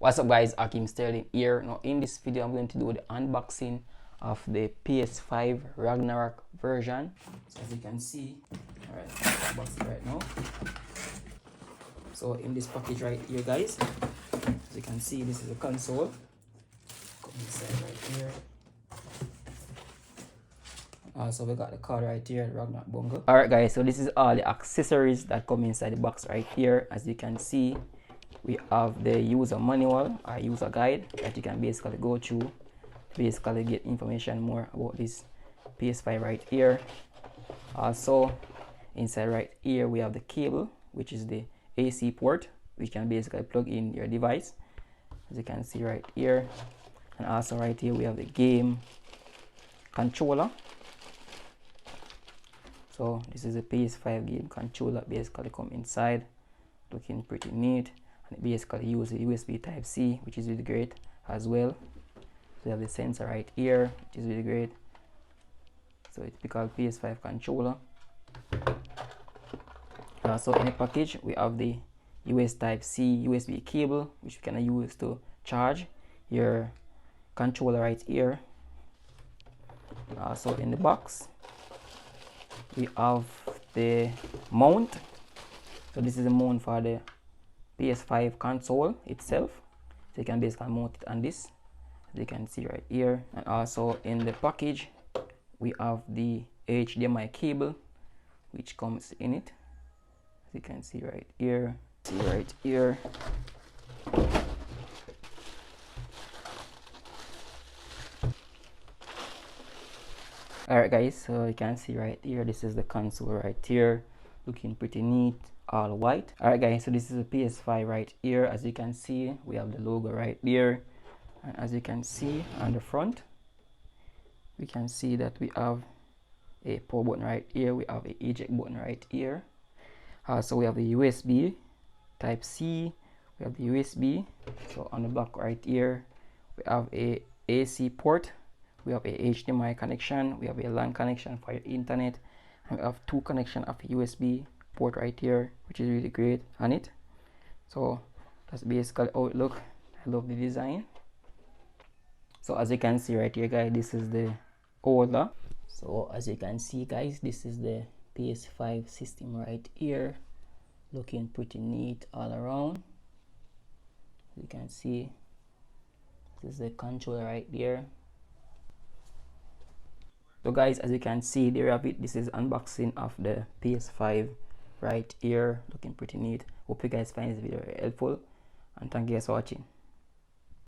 What's up guys, Ackeem Sterling here. Now in this video I'm going to do the unboxing of the PS5 Ragnarök version. So as you can see, alright, box it right now. So in this package right here guys, as you can see, this is a console. Come inside right here. Also we got the card right here, Ragnarök bungle. Alright guys, so this is all the accessories that come inside the box right here. As you can see, we have the user manual or user guide that you can basically go through, basically get information more about this PS5 right here. Also inside right here we have the cable, which is the AC port, which can basically plug in your device, as you can see right here. And also right here we have the game controller. So this is a PS5 game controller, basically come inside, looking pretty neat. And it basically uses a USB type C, which is really great as well. So you have the sensor right here, which is really great. So it's called PS5 controller. So in the package we have the USB type C USB cable, which you can use to charge your controller right here. Also in the box we have the mount. So this is a mount for the PS5 console itself, so you can basically mount it on this, as you can see right here. And also in the package we have the HDMI cable, which comes in it, as you can see right here. Alright guys, so you can see right here, this is the console right here, looking pretty neat, all white. Alright guys, so this is a PS5 right here. As you can see, we have the logo right there, and as you can see on the front, we can see that we have a power button right here, we have a eject button right here. So we have the USB type C, we have the USB. So on the back right here we have a AC port, we have a HDMI connection, we have a LAN connection for your internet, and we have two connection of USB port right here, which is really great on it. So that's basically how it look. I love the design. So as you can see right here guys, this is the holder. So as you can see guys, this is the PS5 system right here, looking pretty neat all around. As you can see, this is the controller right there. So guys, as you can see, there you have it. This is unboxing of the PS5 right here, looking pretty neat. Hope you guys find this video very helpful, and thank you guys for watching.